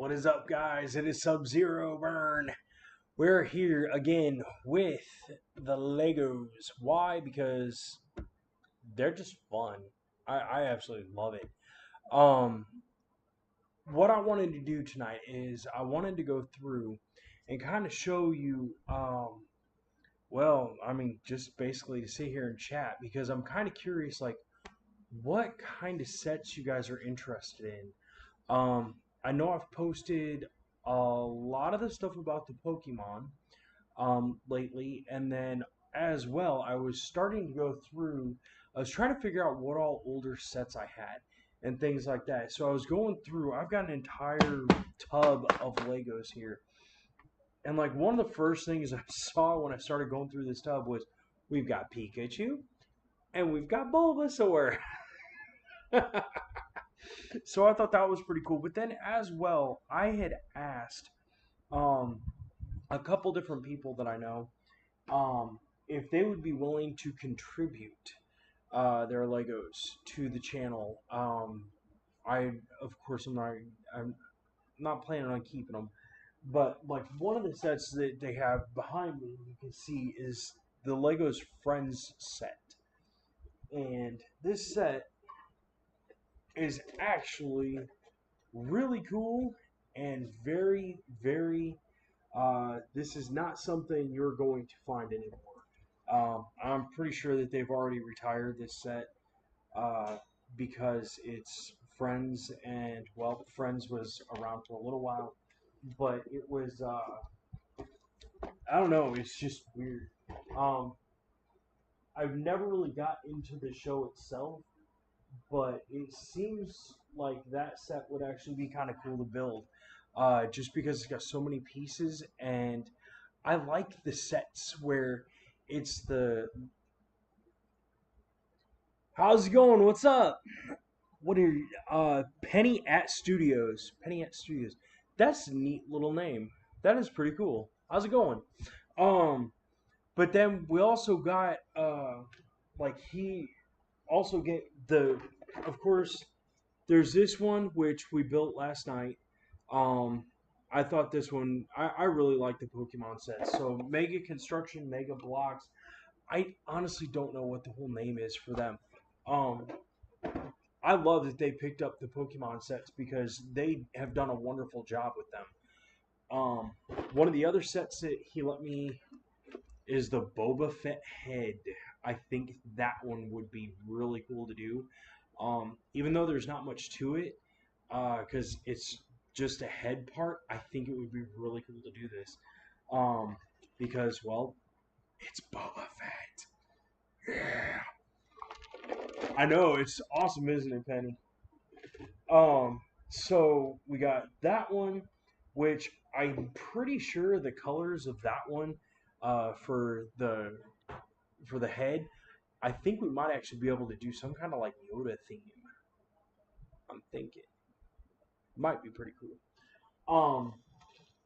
What is up, guys? It is Sub-Zero Burn. We're here again with the Legos. Why? Because they're just fun. I absolutely love it. Um, what I wanted to do tonight is I wanted to go through and kind of show you, just basically to sit here and chat because I'm kind of curious, like, what kind of sets you guys are interested in. I know I've posted a lot of the stuff about the Pokemon lately, and then as well, I was starting to go through. I was trying to figure out what all older sets I had and things like that. So I was going through. I've got an entire tub of Legos here, and like one of the first things I saw when I started going through this tub was we've got Pikachu and we've got Bulbasaur. So I thought that was pretty cool. But then as well, I had asked um, a couple different people that I know if they would be willing to contribute their Legos to the channel. I, of course, I'm not planning on keeping them, but like one of the sets that they have behind me, you can see is the Legos Friends set, and this set is actually really cool and very, very. This is not something you're going to find anymore. I'm pretty sure that they've already retired this set uh, because it's Friends, and well, Friends was around for a little while, but it was I don't know. It's just weird. Um, I've never really got into the show itself, but it seems like that set would actually be kind of cool to build, just because it's got so many pieces, and I like the sets where it's the how's it going? What's up? What are you, Penny at Studios? Penny at Studios. That's a neat little name. That is pretty cool. How's it going? Um, but then we also got like he also get the of course there's this one which we built last night. Um, I thought this one I really like the Pokemon set. So Mega Construction, Mega Blocks. I honestly don't know what the whole name is for them. Um, I love that they picked up the Pokemon sets because they have done a wonderful job with them. Um, One of the other sets that he let me is the Boba Fett head. I think that one would be really cool to do. Even though there's not much to it, because it's just a head part, I think it would be really cool to do this. Um, because, well, it's Boba Fett. Yeah. I know, it's awesome, isn't it, Penny? Um, so we got that one, which I'm pretty sure the colors of that one, for the head, I think we might actually be able to do some kind of like Yoda theme. I'm thinking might be pretty cool. Um,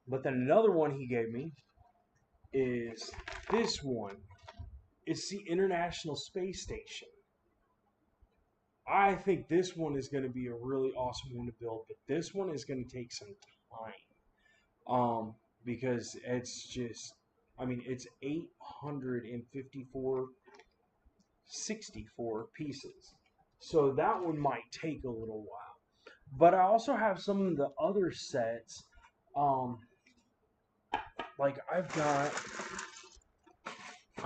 but then another one he gave me is this one. It's the International Space Station. I think this one is going to be a really awesome one to build, but this one is going to take some time. Because it's just, I mean, it's 854 64 pieces. So that one might take a little while. But I also have some of the other sets. Um, like I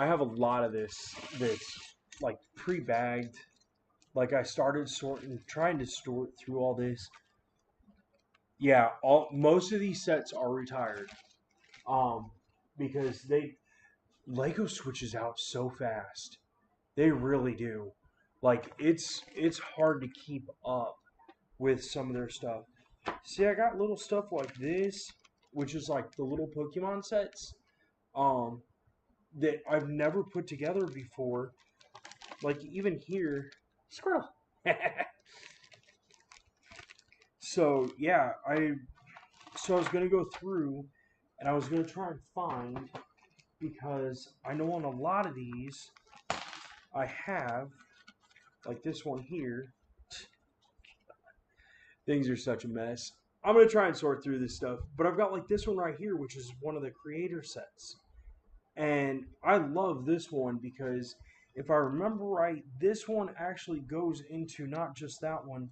have a lot of this that's like pre-bagged. Like I started trying to sort through all this. Yeah, most of these sets are retired. Um, because Lego switches out so fast. They really do. Like it's hard to keep up with some of their stuff. See, I got little stuff like this, which is like the little Pokemon sets, um, that I've never put together before. Like even here, squirrel. So yeah, I was gonna go through, and I was gonna try and find because I know on a lot of these I have like this one here. Things are such a mess. I'm gonna try and sort through this stuff. But I've got like this one right here, which is one of the creator sets. And I love this one because if I remember right, this one actually goes into not just that one,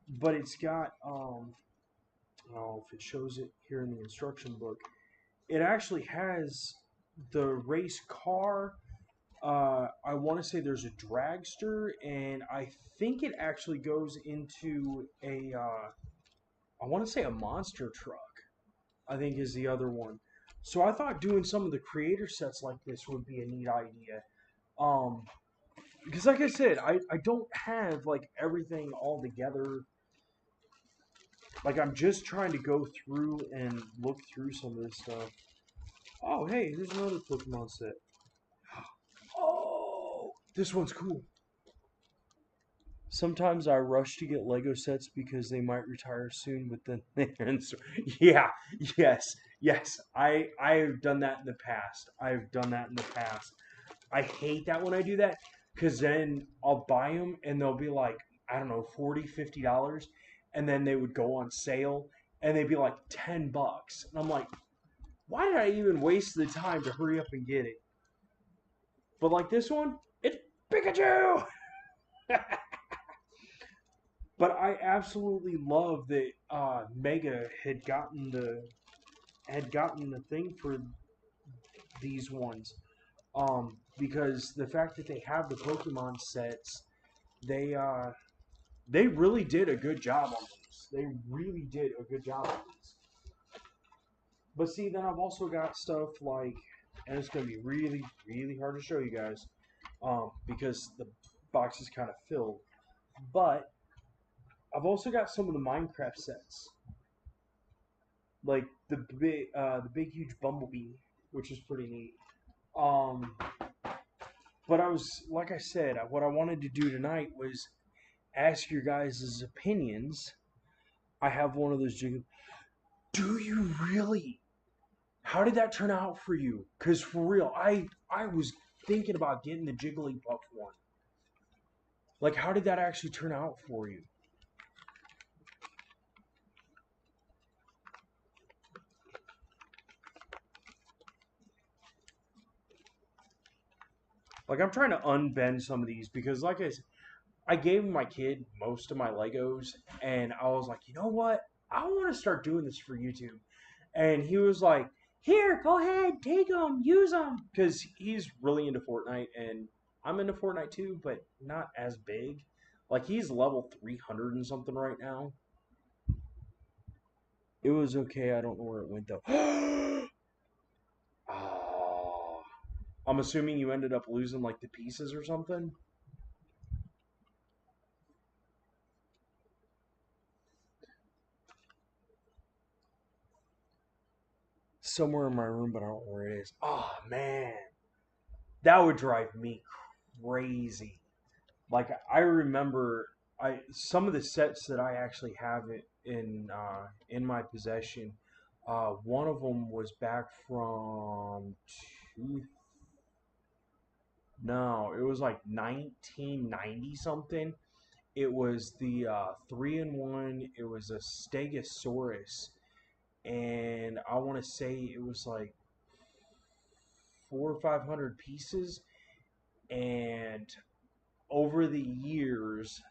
but it's got I don't know if it shows it here in the instruction book. It actually has the race car. I want to say there's a dragster, and I think it actually goes into a I want to say a monster truck. I think is the other one. So I thought doing some of the creator sets like this would be a neat idea. Um, because like I said, I don't have like everything all together. Like I'm just trying to go through and look through some of this stuff. Oh, hey, here's another Pokemon set. Oh, this one's cool. Sometimes I rush to get Lego sets because they might retire soon, but then they're in store. Yeah, yes. I've done that in the past. I've done that in the past. I hate that when I do that because then I'll buy them and they'll be like, I don't know, $40, $50, and then they would go on sale and they'd be like $10. And I'm like, why did I even waste the time to hurry up and get it? But like this one, it's Pikachu! But I absolutely love that Mega had gotten the thing for these ones. Because the fact that they have the Pokemon sets, they they really did a good job on these. They really did a good job on these. But see, then I've also got stuff like, and it's gonna be really, really hard to show you guys, because the box is kind of filled. But I've also got some of the Minecraft sets, like the big huge Bumblebee, which is pretty neat. Um, but I was like I said, what I wanted to do tonight was ask your guys' opinions. I have one of those jiggle. Do you really? How did that turn out for you? Cause for real, I was thinking about getting the Jigglypuff one. Like, how did that actually turn out for you? Like, I'm trying to unbend some of these because, like I said, I gave my kid most of my Legos, and I was like, you know what? I want to start doing this for YouTube. And he was like, here, go ahead, take them, use them. Because he's really into Fortnite, and I'm into Fortnite too, but not as big. Like, he's level 300 and something right now. It was okay. I don't know where it went, though. Oh, I'm assuming you ended up losing, like, the pieces or something? Somewhere in my room, but I don't know where it is. Oh, man. That would drive me crazy. Like I remember, I some of the sets that I actually have in my possession. One of them was back from two, no, it was like 1990 something. It was the 3-in-1. It was a Stegosaurus, and I want to say it was like 400 or 500 pieces. And over the years,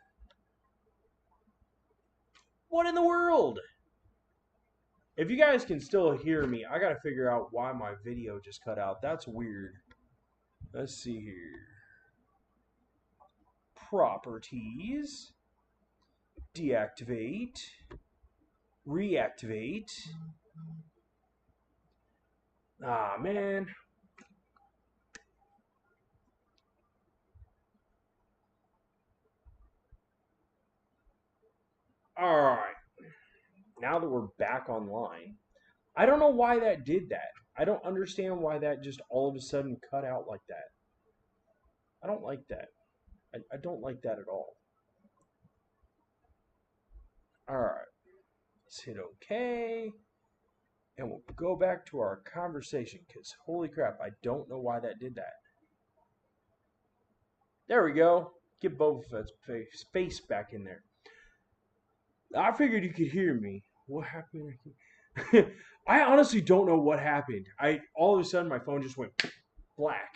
what in the world? If you guys can still hear me, I gotta figure out why my video just cut out. That's weird. Let's see here. Properties. Deactivate. Reactivate. Ah, man. Alright. Now that we're back online, I don't know why that did that. I don't understand why that just all of a sudden cut out like that. I don't like that. I don't like that at all. Alright. Let's hit OK. And we'll go back to our conversation because holy crap, I don't know why that did that. There we go. Get Boba Fett's face back in there. I figured you could hear me. What happened? I honestly don't know what happened. I all of a sudden my phone just went black.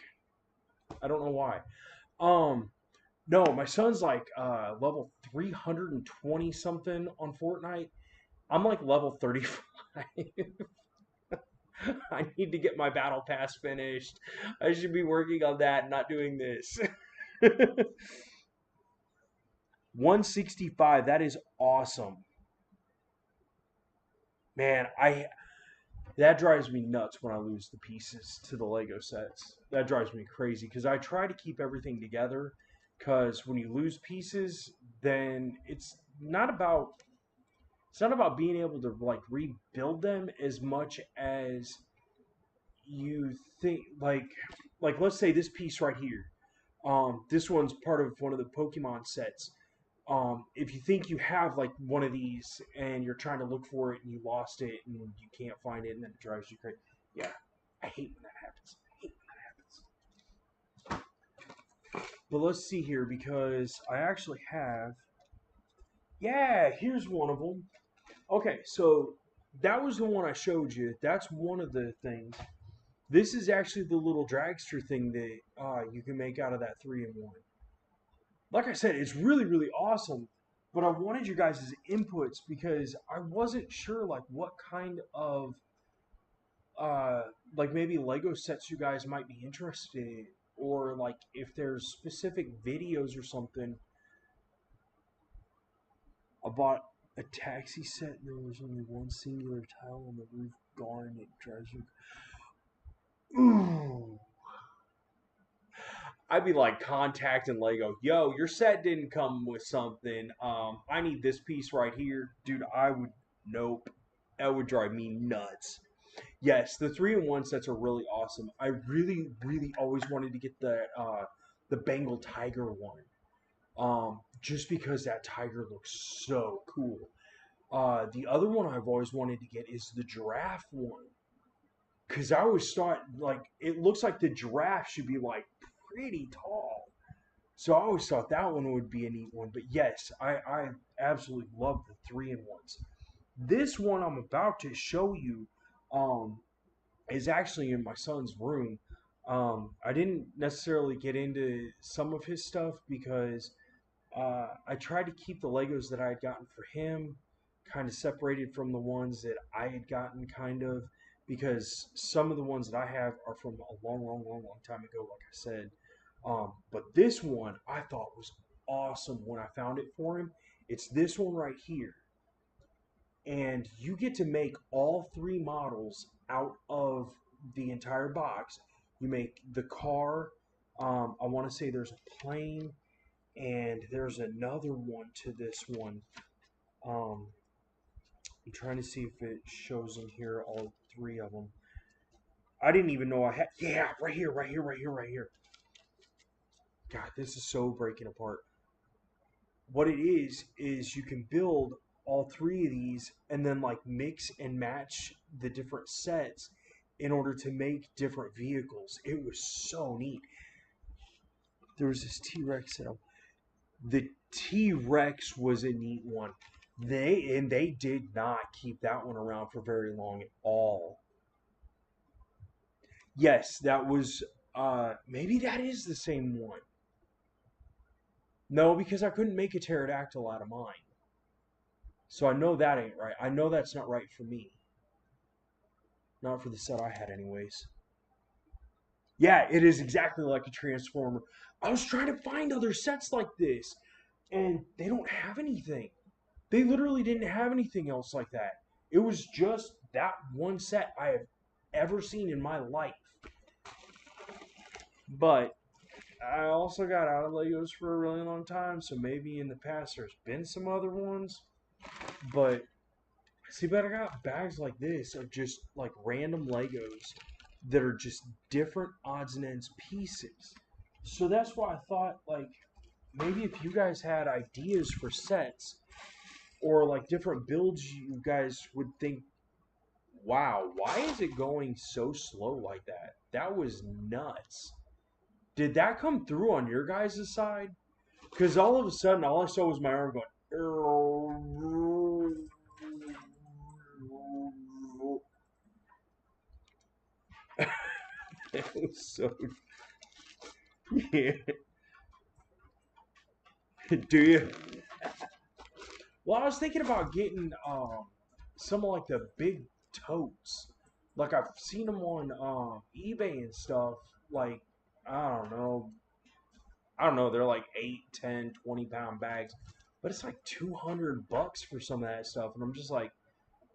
I don't know why. Um, no, my son's like level 320 something on Fortnite. I'm like level 35. I need to get my battle pass finished. I should be working on that, not doing this. 165, that is awesome. Man, I that drives me nuts when I lose the pieces to the Lego sets. That drives me crazy because I try to keep everything together. Because when you lose pieces, then it's not about being able to like rebuild them as much as you think like let's say this piece right here. This one's part of one of the Pokemon sets. If you think you have like one of these and you're trying to look for it and you lost it and you can't find it and then it drives you crazy. Yeah, I hate when that happens. I hate when that happens. But let's see here because I actually have. Yeah, here's one of them. Okay, so that was the one I showed you. That's one of the things. This is actually the little dragster thing that you can make out of that 3-in-1. Like I said, it's really, really awesome. But I wanted you guys' inputs because I wasn't sure like what kind of uh like maybe Lego sets you guys might be interested in, or like if there's specific videos or something. I bought a taxi set and there was only one singular tile on the roof gone. It drives you. Ooh. I'd be like contacting Lego. Yo, your set didn't come with something. I need this piece right here, dude. I would nope. That would drive me nuts. Yes, the 3-in-1 sets are really awesome. I really, really always wanted to get the Bengal tiger one. Just because that tiger looks so cool. The other one I've always wanted to get is the giraffe one. Cause I always thought like it looks like the giraffe should be like pretty tall. So I always thought that one would be a neat one. But yes, I absolutely love the 3-in-1s. This one I'm about to show you um, is actually in my son's room. I didn't necessarily get into some of his stuff because I tried to keep the Legos that I had gotten for him kind of separated from the ones that I had gotten, kind of, because some of the ones that I have are from a long, long, long, long time ago, like I said. But this one I thought was awesome when I found it for him. It's this one right here. And you get to make all three models out of the entire box. You make the car. I want to say there's a plane, and there's another one to this one. Um, I'm trying to see if it shows in here all three of them. I didn't even know I had. Yeah, right here, right here, right here, right here. God, this is so breaking apart. What it is you can build all three of these and then like mix and match the different sets in order to make different vehicles. It was so neat. There was this T-Rex set up. The T-Rex was a neat one. They did not keep that one around for very long at all. Yes, that was maybe that is the same one. No, because I couldn't make a pterodactyl out of mine. So I know that ain't right. I know that's not right for me. Not for the set I had anyways. Yeah, it is exactly like a transformer. I was trying to find other sets like this and they don't have anything. They literally didn't have anything else like that. It was just that one set I have ever seen in my life. But I also got out of Legos for a really long time, so maybe in the past there's been some other ones. But see, but I got bags like this of just like random Legos that are just different odds and ends pieces. So that's why I thought like maybe if you guys had ideas for sets or like different builds you guys would think, wow, why is it going so slow like that? That was nuts. Did that come through on your guys' side? Because all of a sudden, all I saw was my arm going. It was so yeah. Do you? Well, I was thinking about getting some of like the big totes. Like I've seen them on eBay and stuff. Like I don't know, I don't know. They're like 8, 10, 20 pound bags, but it's like $200 for some of that stuff, and I'm just like,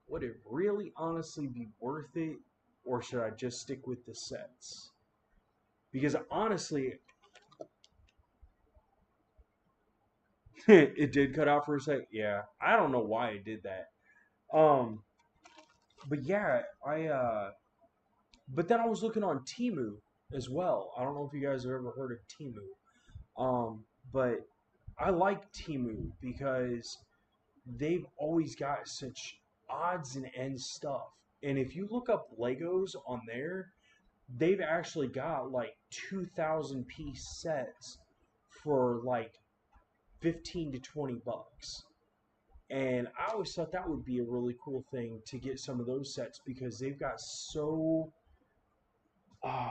would it really honestly be worth it, or should I just stick with the sets? Because honestly, it did cut out for a sec. Yeah, I don't know why it did that. Um, but yeah, but then I was looking on Temu as well. I don't know if you guys have ever heard of Temu. But I like Temu because they've always got such odds and ends stuff. And if you look up Legos on there, they've actually got like 2,000 piece sets for like 15 to $20. And I always thought that would be a really cool thing to get some of those sets because they've got so. Uh,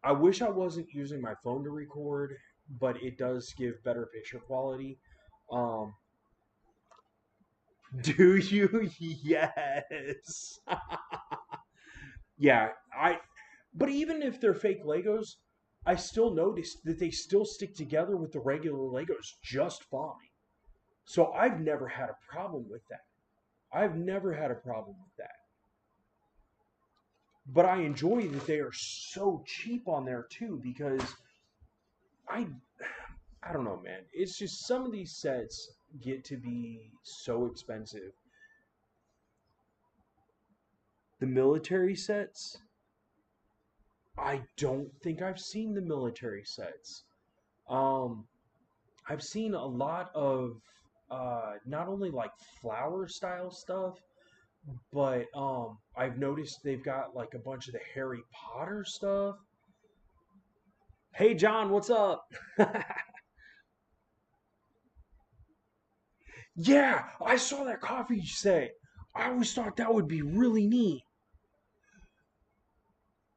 I wish I wasn't using my phone to record, but it does give better picture quality. Um, do you? Yes. Yeah, I. But even if they're fake Legos, I still noticed that they still stick together with the regular Legos just fine. So I've never had a problem with that. I've never had a problem with that. But I enjoy that they are so cheap on there too because I I don't know, man. It's just some of these sets get to be so expensive. The military sets, I don't think I've seen the military sets. Um, I've seen a lot of not only like flower style stuff, but I've noticed they've got like a bunch of the Harry Potter stuff. Hey John, what's up? Yeah, I saw that coffee set. I always thought that would be really neat.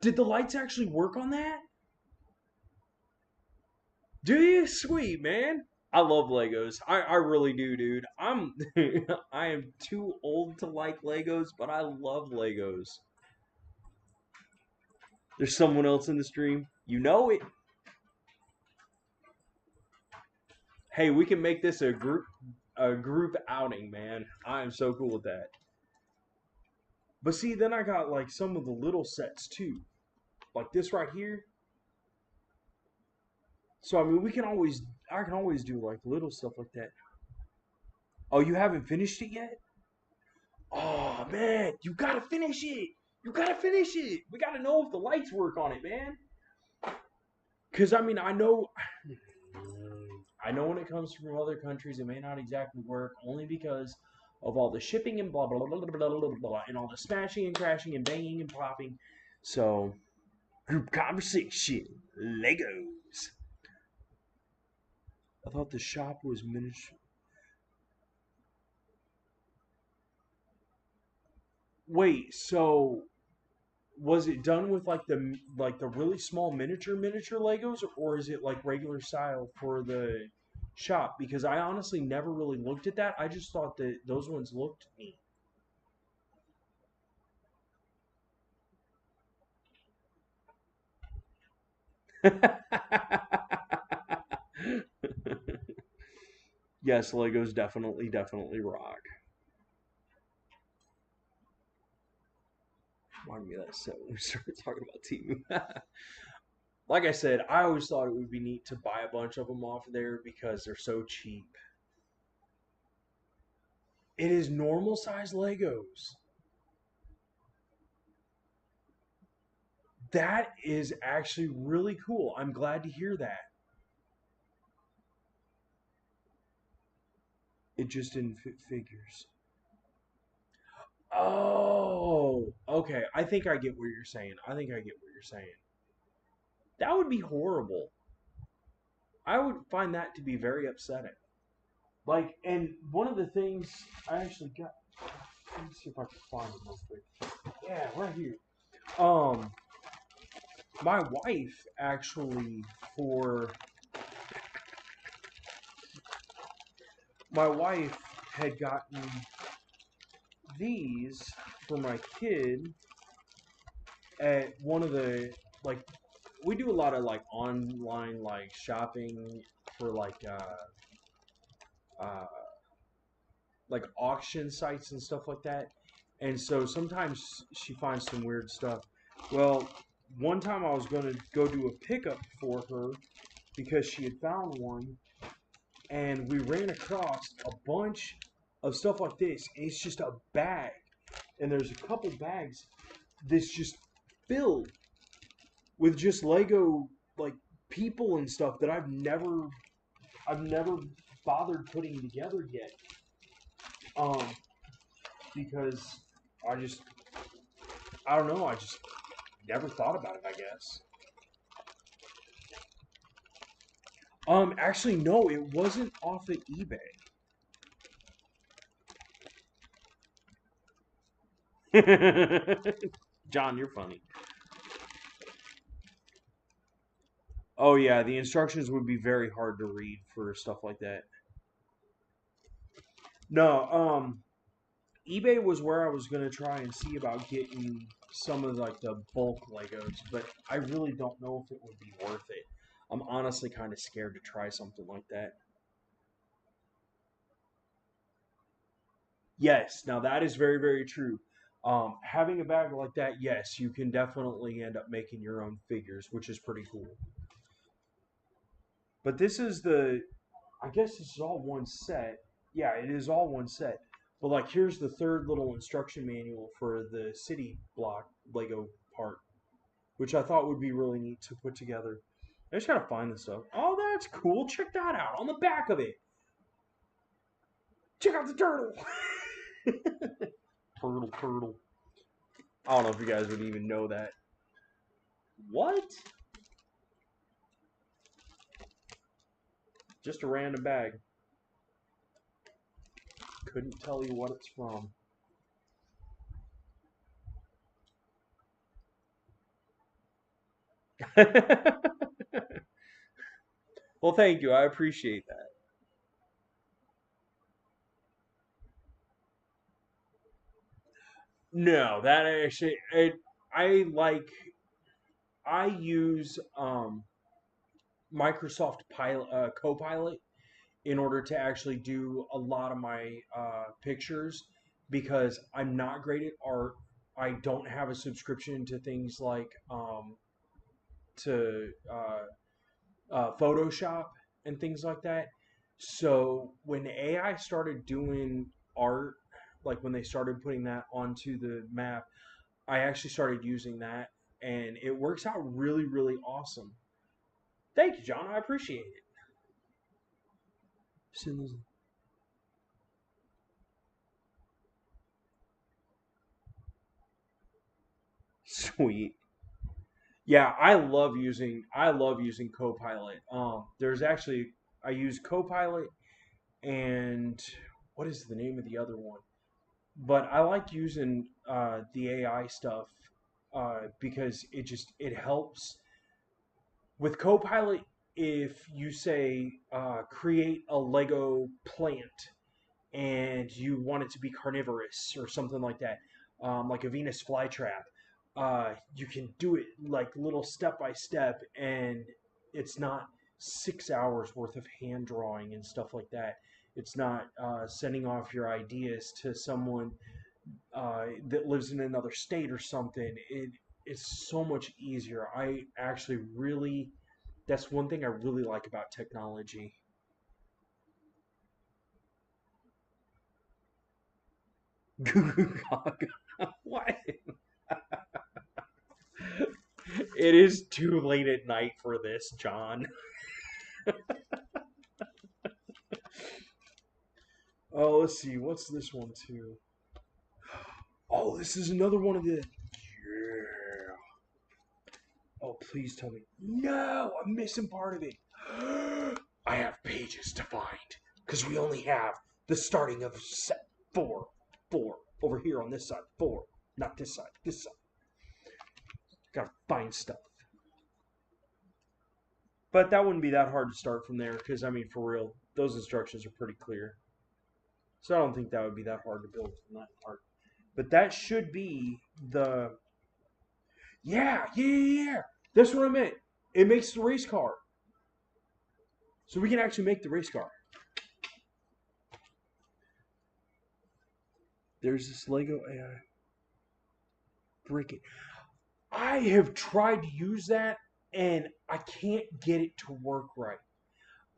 Did the lights actually work on that? Do you? Sweet, man. I love Legos. I really do, dude. I am too old to like Legos, but I love Legos. There's someone else in the stream. You know it. Hey, we can make this a group outing, man. I am so cool with that. But see, then I got like some of the little sets too. Like this right here. So I mean, I can always do like little stuff like that. Oh, you haven't finished it yet? Oh man, you gotta finish it. You gotta finish it. We gotta know if the lights work on it, man. Cause I mean, I know when it comes from other countries, it may not exactly work, only because of all the shipping and blah blah blah blah blah blah blah, and all the smashing and crashing and banging and popping. So, group conversation, Legos. I thought the shop was miniature. Wait, so was it done with like the really small miniature Legos, or is it like regular style for the shop? Because I honestly never really looked at that. I just thought that those ones looked neat. Yes, Legos definitely rock. Remind me of that set when we started talking about Temu. Like I said, I always thought it would be neat to buy a bunch of them off of there because they're so cheap. It is normal size Legos. That is actually really cool. I'm glad to hear that. It just didn't fit figures. Oh, okay. I think I get what you're saying. I think I get what you're saying. That would be horrible. I would find that to be very upsetting. Like, and one of the things I actually got. Let me see if I can find it real quick. Yeah, right here. Um, my wife actually for my wife had gotten these for my kid at one of the like we do a lot of like online like shopping for uh like auction sites and stuff like that. And so sometimes she finds some weird stuff. Well, one time I was going to go do a pickup for her because she had found one, and we ran across a bunch of stuff like this. And it's just a bag, and there's a couple bags that's just filled with just Lego like people and stuff that I've never bothered putting together yet. Um, because I just I don't know. I just never thought about it, I guess. Actually, no, it wasn't off of eBay. John, you're funny. Oh yeah, the instructions would be very hard to read for stuff like that. No, eBay was where I was gonna try and see about getting some of like the bulk Legos, but I really don't know if it would be worth it. I'm honestly kind of scared to try something like that. Yes, now that is very, very true. Having a bag like that, yes, you can definitely end up making your own figures, which is pretty cool. But this is I guess this is all one set. Yeah, it is all one set. But like, here's the third little instruction manual for the city block Lego part, which I thought would be really neat to put together. I just gotta find this stuff. Oh, that's cool. Check that out on the back of it. Check out the turtle. Turtle, turtle. I don't know if you guys would even know that. What? Just a random bag. Couldn't tell you what it's from. Well, thank you. I appreciate that. No, that actually, I like. I use Microsoft Copilot in order to actually do a lot of my pictures because I'm not great at art. I don't have a subscription to things like to Photoshop and things like that. So when AI started doing art, like when they started putting that onto the map, I actually started using that, and it works out really, really awesome. Thank you, John. I appreciate it. Sweet. Yeah, I love using Copilot. There's actually I use Copilot and what is the name of the other one? But I like using the AI stuff because it helps with Copilot. If you say create a Lego plant and you want it to be carnivorous or something like that, like a Venus flytrap, you can do it like little step by step, and it's not 6 hours worth of hand drawing and stuff like that. It's not sending off your ideas to someone that lives in another state or something. It's so much easier. I actually really That's one thing I really like about technology. Goo goo gaga. What? It is too late at night for this, John. Oh, let's see. What's this one too? Oh, this is another one of the. Yeah. Oh, please tell me. No, I'm missing part of it. I have pages to find because we only have the starting of set four, four over here on this side, four, not this side, this side. Gotta find stuff. But that wouldn't be that hard to start from there because, I mean, for real, those instructions are pretty clear. So I don't think that would be that hard to build from that part. But that should be the. Yeah. That's what I meant. It makes the race car. So we can actually make the race car. There's this Lego AI. Freaking. I have tried to use that and I can't get it to work right.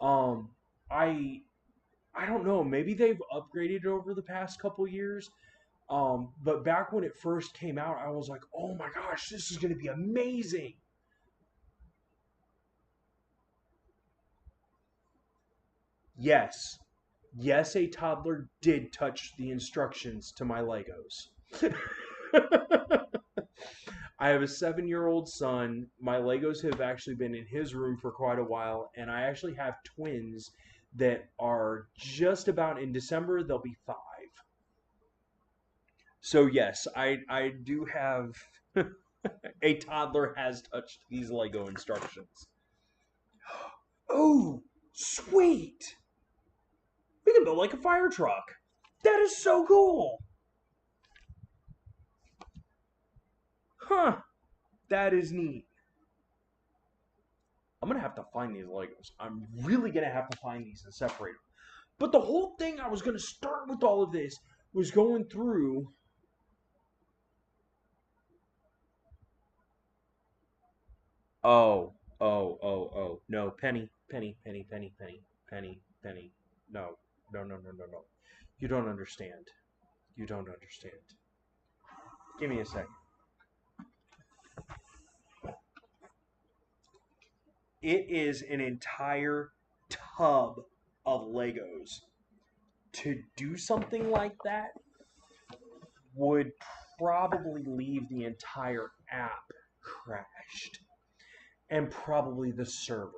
Um, I I don't know. Maybe they've upgraded over the past couple years. But back when it first came out, I was like, "Oh my gosh, this is going to be amazing!" Yes, yes, a toddler did touch the instructions to my Legos. I have a 7-year-old son. My Legos have actually been in his room for quite a while, and I actually have twins that are just about in December, they'll be 5. So yes, I do have a toddler has touched these Lego instructions. Oh, sweet! We can build like a fire truck. That is so cool. Huh, that is neat. I'm gonna have to find these Legos. I'm really gonna have to find these and separate them. But the whole thing I was gonna start with all of this was going through. Oh, oh. No, penny. No, no. You don't understand. You don't understand. Give me a second. It is an entire tub of Legos. To do something like that would probably leave the entire app crashed and probably the server.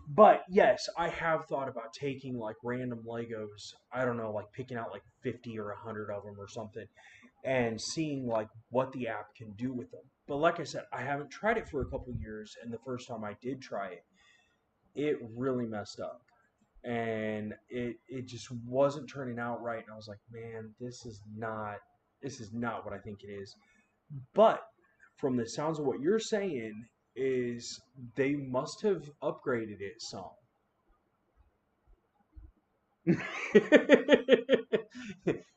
But yes, I have thought about taking like random Legos. I don't know, like picking out like 50 or 100 of them or something and seeing like what the app can do with them. But like I said, I haven't tried it for a couple years, and the first time I did try it, it really messed up. And it just wasn't turning out right, and I was like, man, this is not what I think it is. But from the sounds of what you're saying is they must have upgraded it some.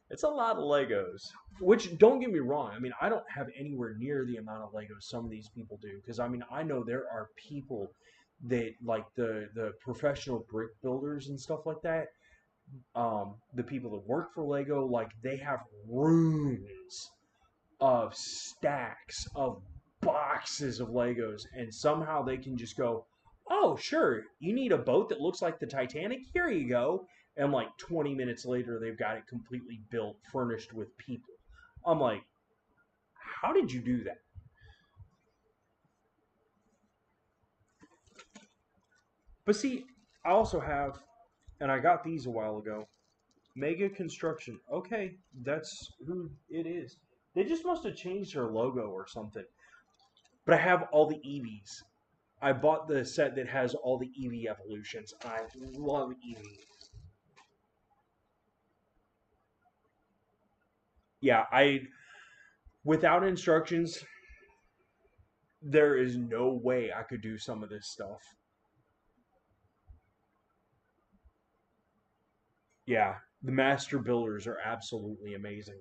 It's a lot of Legos. Which don't get me wrong. I mean, I don't have anywhere near the amount of Legos some of these people do. Because I mean, I know there are people that like the professional brick builders and stuff like that. The people that work for Lego, like they have rooms of stacks of boxes of Legos, and somehow they can just go, "Oh, sure, you need a boat that looks like the Titanic? Here you go." And like 20 minutes later, they've got it completely built, furnished with people. I'm like, how did you do that? But see, I also have, and I got these a while ago. Mega Construction. Okay, that's who it is. They just must have changed their logo or something. But I have all the Eevees. I bought the set that has all the Eevee evolutions. I love Eevee. Yeah, I without instructions, there is no way I could do some of this stuff. Yeah, the master builders are absolutely amazing.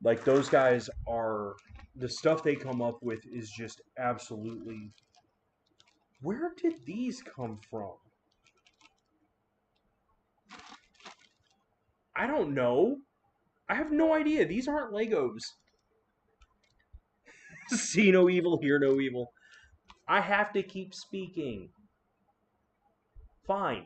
Like those guys are the stuff they come up with is just absolutely. Where did these come from? I don't know. I have no idea. These aren't Legos. See no evil, hear no evil. I have to keep speaking. Fine.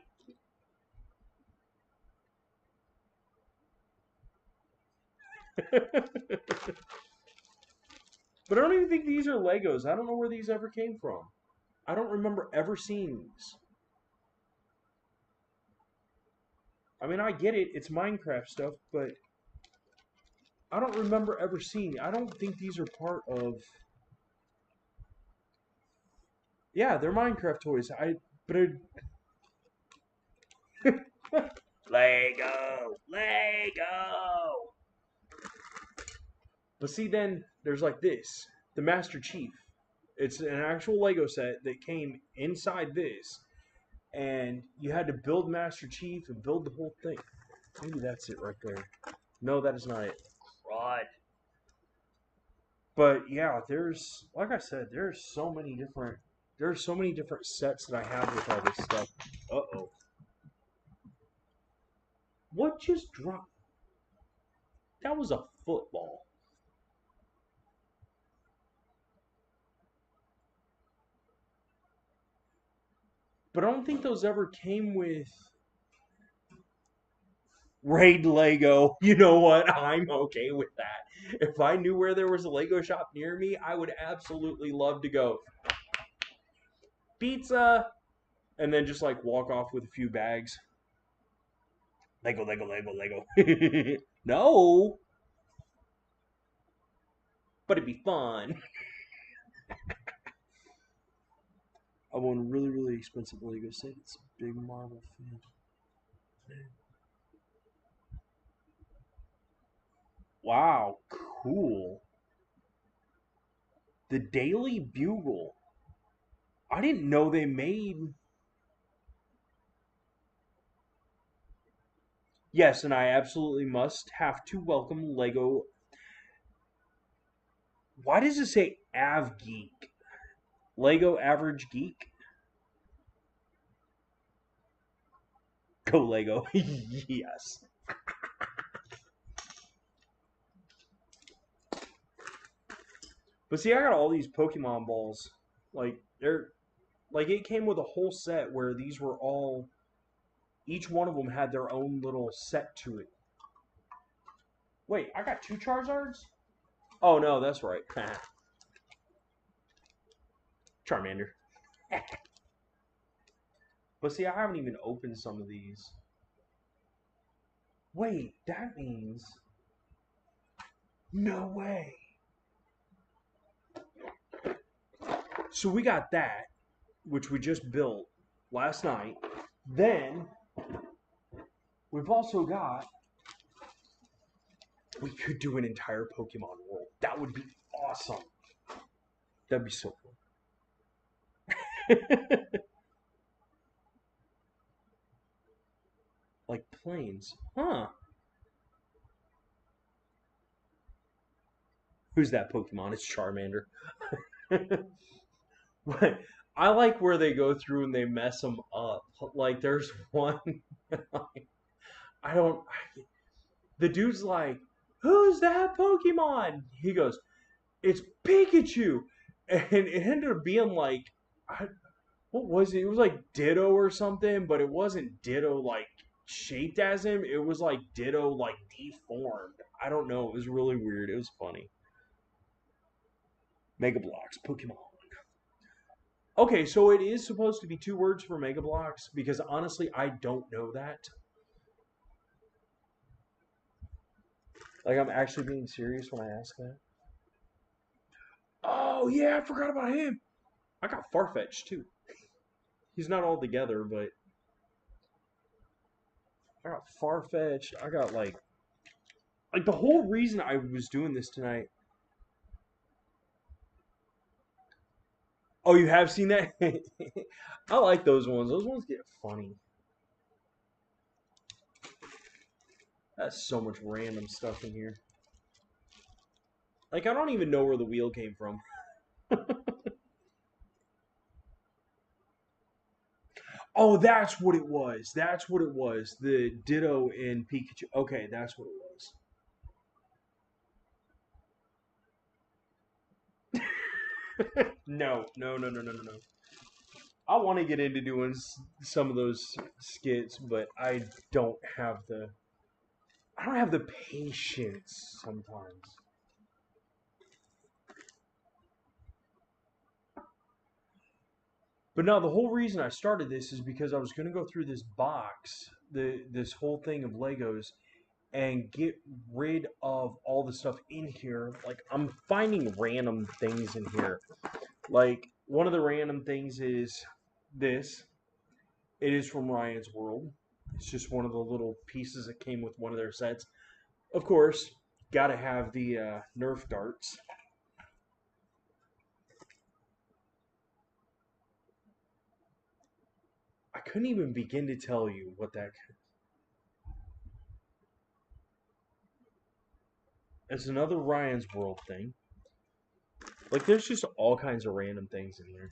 But I don't even think these are Legos. I don't know where these ever came from. I don't remember ever seeing these. I mean, I get it. It's Minecraft stuff, but I don't remember ever seeing. I don't think these are part of. Yeah, they're Minecraft toys. But Lego, Lego. But see, then there's like this, the Master Chief. It's an actual Lego set that came inside this, and you had to build Master Chief and build the whole thing. Maybe that's it right there. No, that is not it. Crud. But yeah, there's like I said, there's so many different sets that I have with all this stuff. Uh oh. What just dropped? That was a football. But I don't think those ever came with Raid Lego. You know what? I'm okay with that. If I knew where there was a Lego shop near me, I would absolutely love to go. Pizza! And then just like walk off with a few bags. Lego, Lego, Lego, Lego. No! But it'd be fun. I want a really, really expensive Lego set. It's a big Marvel fan. Wow, cool. The Daily Bugle. I didn't know they made. Yes, and I absolutely must have to welcome Lego. Why does it say Av Geek? Lego Average Geek? Go Lego. Yes. But see, I got all these Pokemon balls. Like they're like it came with a whole set where these were all each one of them had their own little set to it. Wait, I got two Charizards? Oh no, that's right. Charmander. But see, I haven't even opened some of these. Wait, that means no way. So we got that, which we just built last night. Then we've also got. We could do an entire Pokemon world. That would be awesome. That'd be so cool. Like planes. Huh. Who's that Pokemon? It's Charmander. But I like where they go through and they mess them up. Like there's one. I don't. The dude's like, "Who's that Pokemon?" He goes, "It's Pikachu," and it ended up being like, what was it? It was like Ditto or something, but it wasn't Ditto like shaped as him. It was like Ditto like deformed. I don't know. It was really weird. It was funny. Mega Bloks, Pokemon. Okay, so it is supposed to be two words for Mega Bloks because honestly, I don't know that. Like, I'm actually being serious when I ask that. Oh, yeah, I forgot about him. I got Farfetch too. He's not all together, but I got Farfetch. I got like the whole reason I was doing this tonight. Oh, you have seen that? I like those ones. Those ones get funny. That's so much random stuff in here. Like I don't even know where the wheel came from. Oh, that's what it was. That's what it was. The Ditto in Pikachu. Okay, that's what it was. No, no, no, no, no, no, no. I want to get into doing some of those skits, but I don't have the patience sometimes. But no, the whole reason I started this is because I was going to go through this box, this whole thing of Legos, and get rid of all the stuff in here. Like I'm finding random things in here. Like, one of the random things is this. It is from Ryan's World. It's just one of the little pieces that came with one of their sets. Of course, gotta have the Nerf darts. I couldn't even begin to tell you what that. It's another Ryan's World thing. Like, there's just all kinds of random things in there.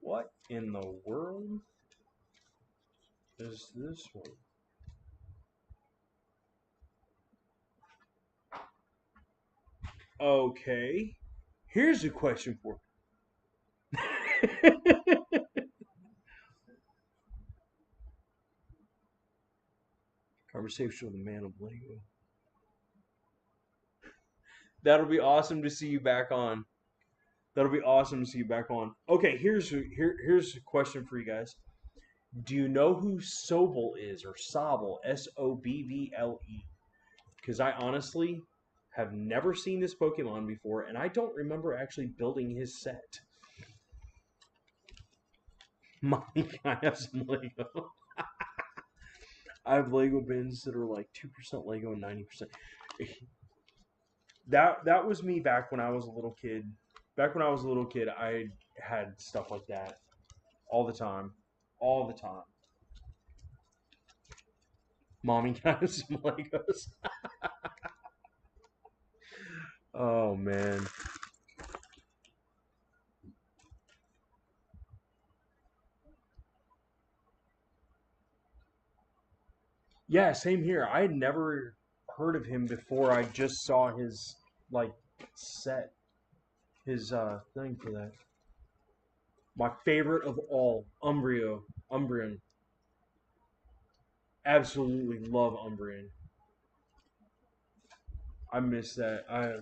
What in the world is this one? Okay. Here's a question for you. Conversation with the man of Lego. That'll be awesome to see you back on. That'll be awesome to see you back on. Okay, here's a question for you guys. Do you know who Sobble is, or Sobble? Sobble? Because I honestly have never seen this Pokemon before, and I don't remember actually building his set. Mike, I have some Lego. I have Lego bins that are like 2% Lego and 90%. That was me back when I was a little kid. Back when I was a little kid, I had stuff like that all the time, all the time. Mommy got some Legos. Oh man. Yeah, same here. I had never heard of him before. I just saw his like set, his thing for that. My favorite of all, Umbreon. Absolutely love Umbreon. I miss that. I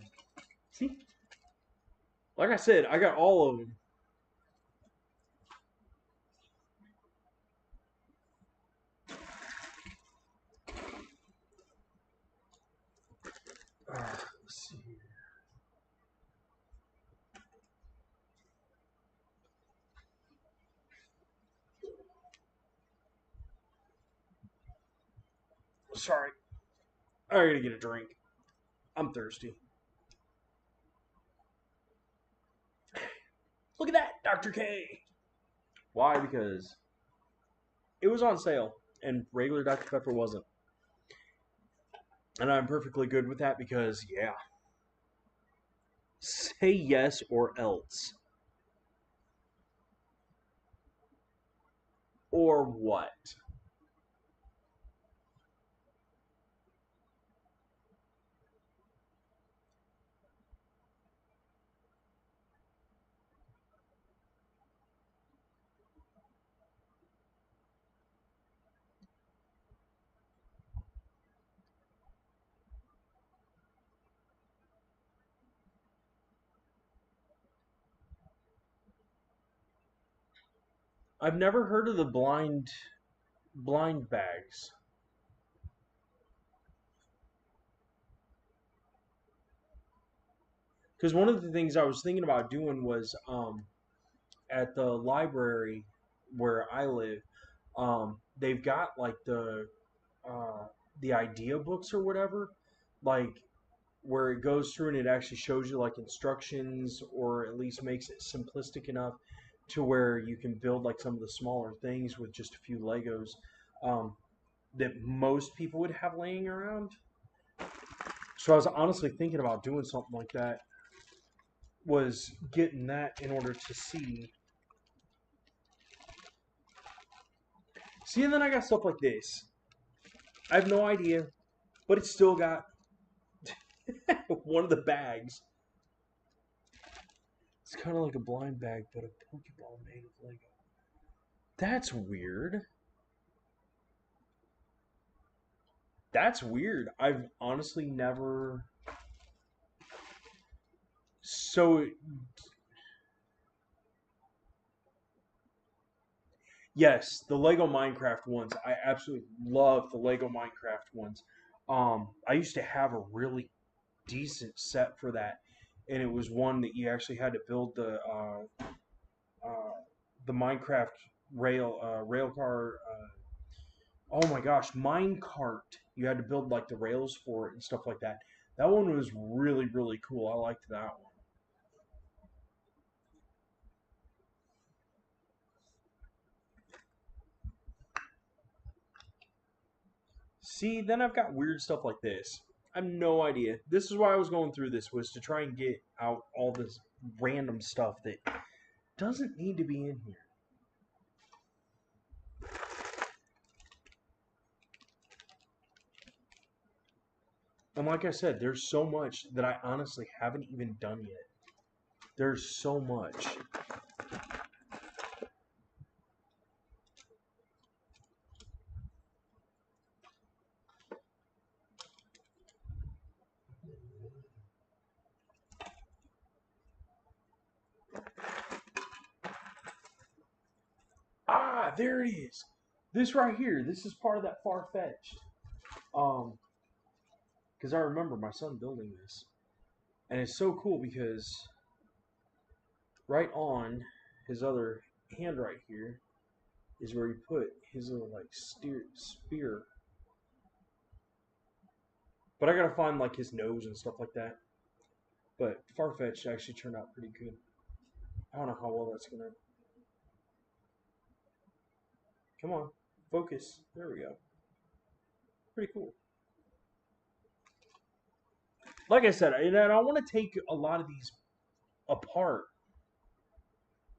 see. Like I said, I got all of them. Let's see. Sorry, I gotta get a drink. I'm thirsty. Look at that, Dr. K. Why? Because it was on sale, and regular Dr. Pepper wasn't. And I'm perfectly good with that because, yeah. Say yes or else. Or what? I've never heard of the blind bags. Because one of the things I was thinking about doing was at the library where I live, they've got like the idea books or whatever, like where it goes through and it actually shows you like instructions, or at least makes it simplistic enough to where you can build like some of the smaller things with just a few Legos, um, that most people would have laying around. So I was honestly thinking about doing something like that. Was getting that in order to see, and then I got stuff like this. I have no idea, but it's still got one of the bags. It's kind of like a blind bag, but a Pokeball made of Lego. That's weird. That's weird. I've honestly never. So, yes, the Lego Minecraft ones. I absolutely love the Lego Minecraft ones. I used to have a really decent set for that, and it was one that you actually had to build the Minecraft rail car. Oh my gosh, Minecart. You had to build like the rails for it and stuff like that. That one was really really cool. I liked that one. See, then I've got weird stuff like this. I have no idea. This is why I was going through this, was to try and get out all this random stuff that doesn't need to be in here. And like I said, there's so much that I honestly haven't even done yet. There's so much. Ah, there it is. This right here. This is part of that far-fetched. Um, because I remember my son building this, and it's so cool because right on his other hand right here is where he put his little like spear. But I gotta find like his nose and stuff like that. But Farfetch'd actually turned out pretty good. I don't know how well that's gonna. Come on, focus. There we go. Pretty cool. Like I said, I want to take a lot of these apart.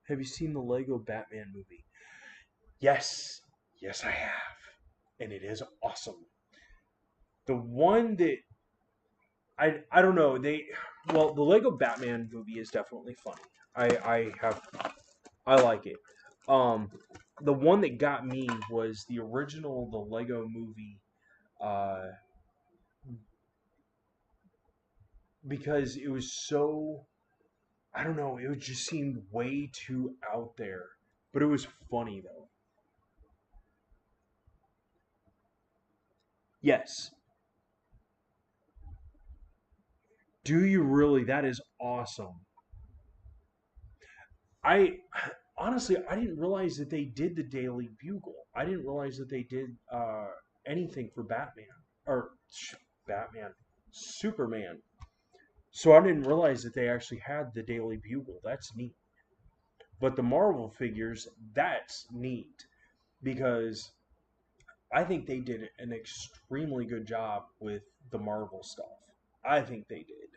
Have you seen the Lego Batman movie? Yes, yes, I have, and it is awesome. The one that I don't know, the Lego Batman movie is definitely funny. I like it. Um, the one that got me was the original the Lego movie, uh, because it was so, I don't know, it just seemed way too out there, but it was funny though. Yes. Do you really? That is awesome. I honestly, I didn't realize that they did the Daily Bugle. I didn't realize that they did anything for Batman or Batman, Superman. So I didn't realize that they actually had the Daily Bugle. That's neat. But the Marvel figures, that's neat because I think they did an extremely good job with the Marvel stuff. I think they did.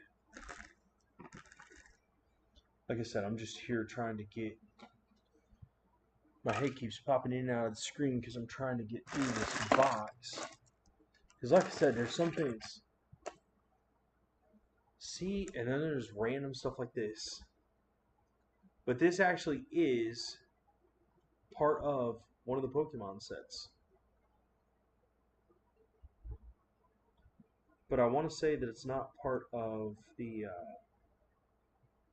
Like I said, I'm just here trying to get. My head keeps popping in and out of the screen because I'm trying to get through this box. Because, like I said, there's some things. See, and then there's random stuff like this. But this actually is part of one of the Pokemon sets. But I want to say that it's not part of the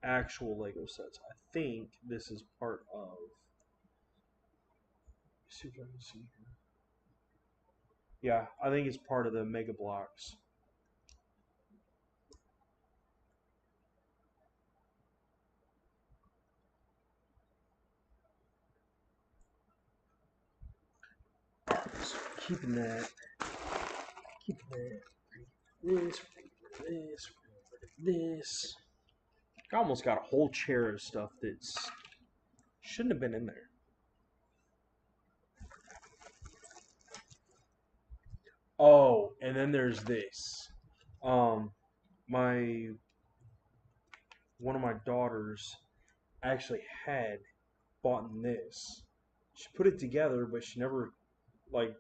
actual Lego sets. I think this is part of. See if I can see here. Yeah, I think it's part of the Mega Blocks. So keeping that, keeping that. This, this, this. I almost got a whole chair of stuff that's shouldn't have been in there. Oh, and then there's this. Um, my one of my daughters actually had bought this. She put it together, but she never like.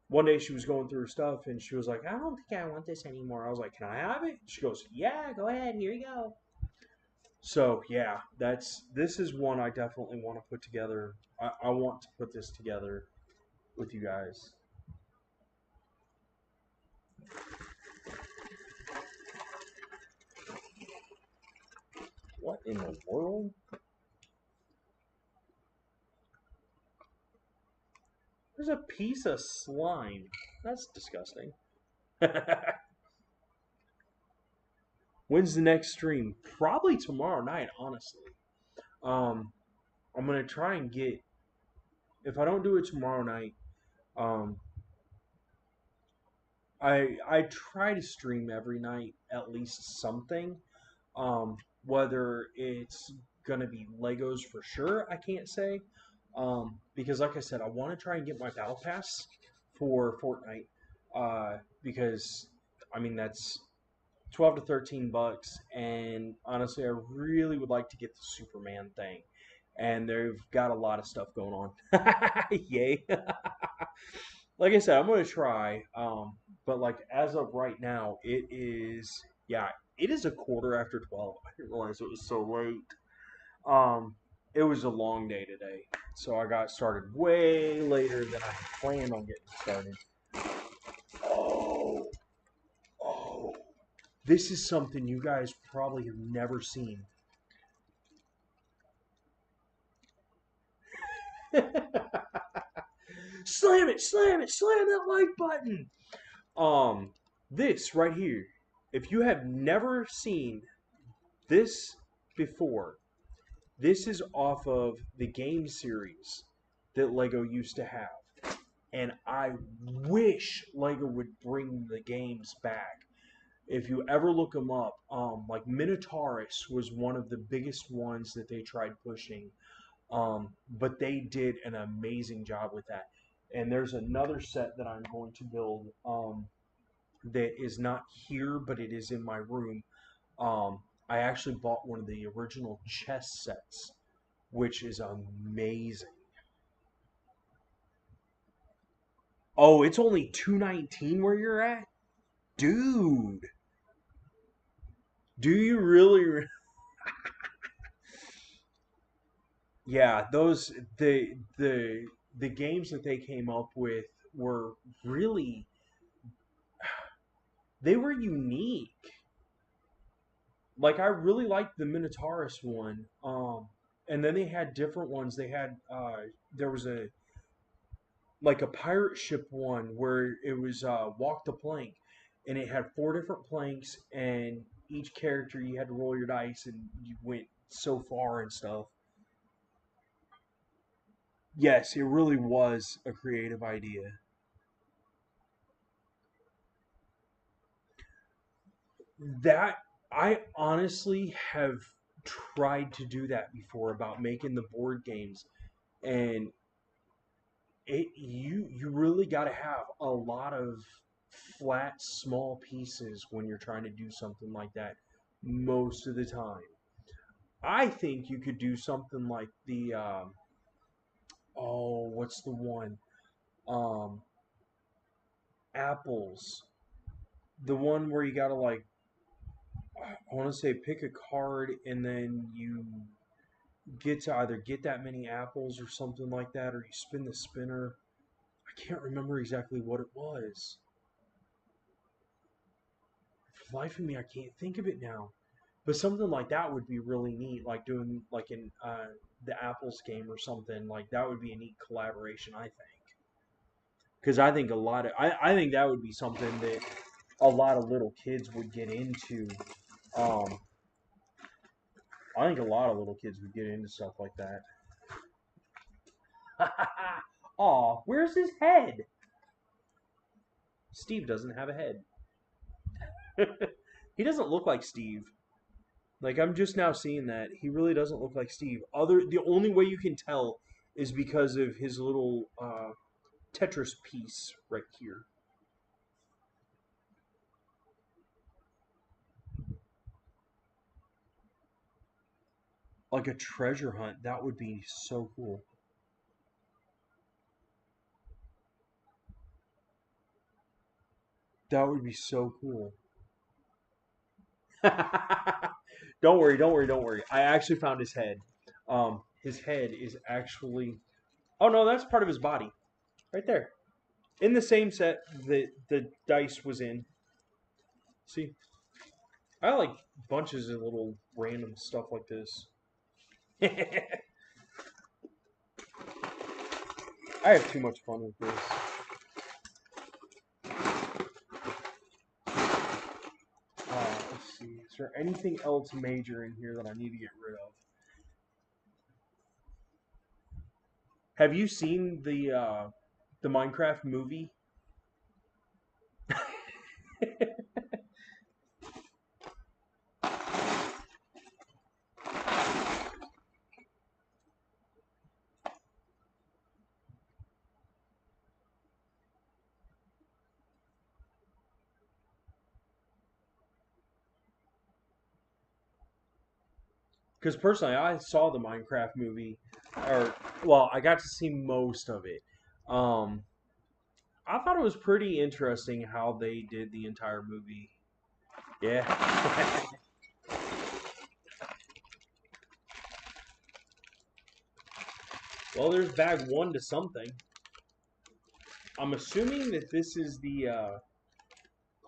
One day she was going through her stuff and she was like, "I don't think I want this anymore." I was like, "Can I have it?" She goes, "Yeah, go ahead. Here you go." So yeah, this is one I definitely want to put together. I want to put this together with you guys. What in the world? There's a piece of slime. That's disgusting. When's the next stream? Probably tomorrow night, honestly. Um, I'm gonna try and get. If I don't do it tomorrow night, um, I try to stream every night at least something. Whether it's gonna be Legos for sure, I can't say. Because like I said, I want to try and get my battle pass for Fortnite. Because I mean that's 12 to 13 bucks, and honestly, I really would like to get the Superman thing. And they've got a lot of stuff going on. Yay! Like I said, I'm gonna try. But like as of right now, it is yeah, it is a quarter after 12. I didn't realize it was so late. Um, it was a long day today, so I got started way later than I had planned on getting started. Oh, oh, this is something you guys probably have never seen. Slam it, slam it, slam that like button. Um, this right here. If you have never seen this before, this is off of the game series that Lego used to have. And I wish Lego would bring the games back. If you ever look them up, like Minotaurus was one of the biggest ones that they tried pushing. But they did an amazing job with that. And there's another set that I'm going to build that is not here, but it is in my room. I actually bought one of the original chess sets, which is amazing. Oh, it's only 219 where you're at? Dude, do you really? Yeah, those the games that they came up with were really they were unique. Like I really liked the Minotaurus one. And then they had different ones. They had there was a like a pirate ship one where it was walk the plank, and it had four different planks, and each character you had to roll your dice, and you went so far and stuff. Yes, it really was a creative idea. That I honestly have tried to do that before about making the board games, and you really got to have a lot of flat small pieces when you're trying to do something like that most of the time. I think you could do something like the oh, what's the one? Um, apples. The one where you gotta like I want to say pick a card and then you get to either get that many apples or something like that, or you spin the spinner. I can't remember exactly what it was. For the life of me, I can't think of it now. But something like that would be really neat, like doing like in the Apples game or something. Like that would be a neat collaboration, I think. Because I think I think that would be something that a lot of little kids would get into. Um, I think a lot of little kids would get into stuff like that. Aw, where's his head? Steve doesn't have a head. He doesn't look like Steve. Like I'm just now seeing that he really doesn't look like Steve. The only way you can tell is because of his little Tetris piece right here. Like a treasure hunt, that would be so cool. That would be so cool. Don't worry, don't worry, don't worry. I actually found his head. His head is actually. Oh no, that's part of his body, right there, in the same set that the dice was in. See, I like bunches of little random stuff like this. I have too much fun with this. Let's see. see. Is there anything else major in here that I need to get rid of? Have you seen the Minecraft movie? Because personally, I saw the Minecraft movie, or well, I got to see most of it. Um, I thought it was pretty interesting how they did the entire movie. Yeah. Well, there's bag one to something. I'm assuming that this is the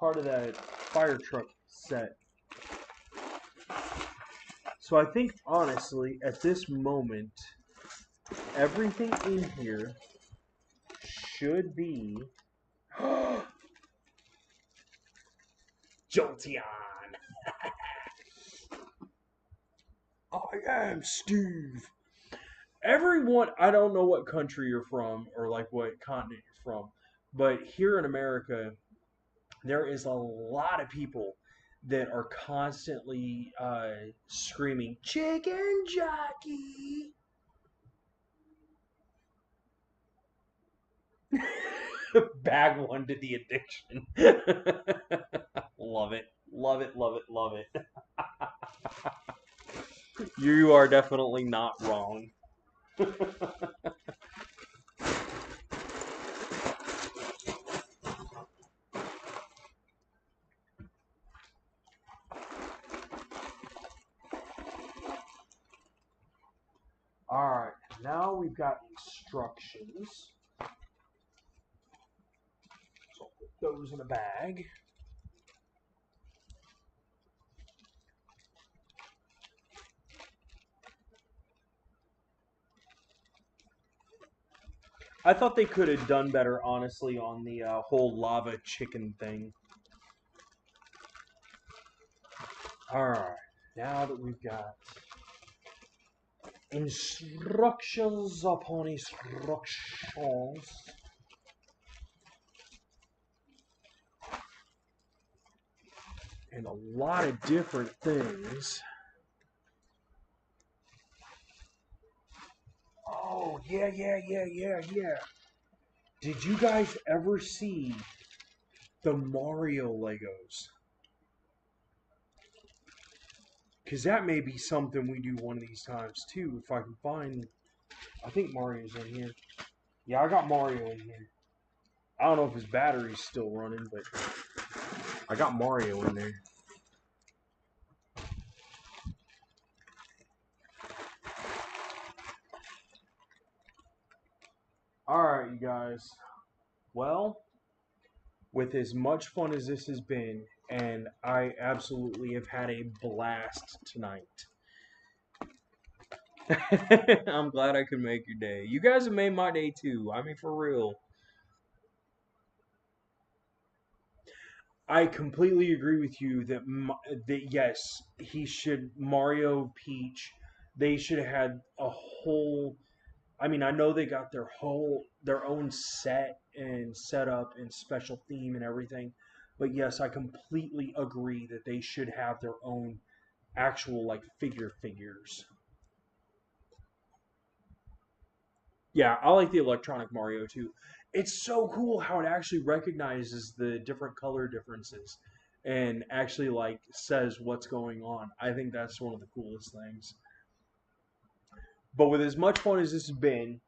part of that fire truck set. So I think honestly, at this moment, everything in here should be Jolteon. I am Steve. Everyone, I don't know what country you're from or like what continent you're from, but here in America, there is a lot of people that are constantly screaming chicken jockey. Bag one to the addiction. Love it, love it, love it, love it. You are definitely not wrong. Alright, now we've got instructions. So I'll put those in a bag. I thought they could have done better, honestly, on the whole lava chicken thing. Alright, now that we've got instructions upon instructions. And a lot of different things. Oh, yeah. Did you guys ever see the Mario Legos? Because that may be something we do one of these times too, if I can find. I think Mario's in here. Yeah, I got Mario in here. I don't know if his battery's still running, but I got Mario in there. Alright, you guys. Well, with as much fun as this has been, and I absolutely have had a blast tonight. I'm glad I could make your day. You guys have made my day too. I mean, for real. I completely agree with you that yes, he should Mario Peach. They should have had a whole. I mean, I know they got their own set and setup and special theme and everything, but yes, I completely agree that they should have their own actual like figures. Yeah, I like the electronic Mario too. It's so cool how it actually recognizes the different color differences and actually like says what's going on. I think that's one of the coolest things. But with as much fun as this has been,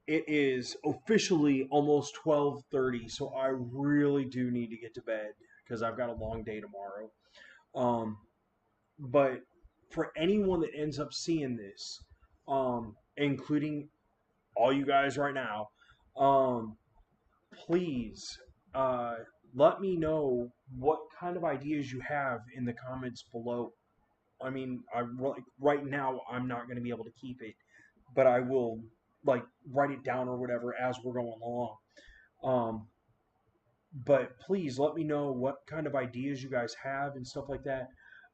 it is officially almost 12:30, so I really do need to get to bed because I've got a long day tomorrow. Um, but for anyone that ends up seeing this, including all you guys right now, um, please uh, let me know what kind of ideas you have in the comments below. I mean, right now I'm not going to be able to keep it, but I will like write it down or whatever as we're going along. Um, But please let me know what kind of ideas you guys have and stuff like that.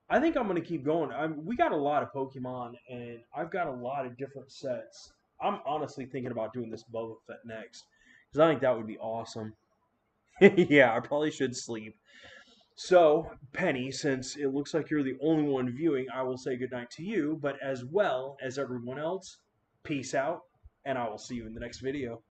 I think I'm gonna keep going. We got a lot of Pokemon, and I've got a lot of different sets. I'm honestly thinking about doing this Boba Fett next because I think that would be awesome. Yeah, I probably should sleep. So, Penny, since it looks like you're the only one viewing, I will say goodnight to you, but as well as everyone else, peace out, and I will see you in the next video.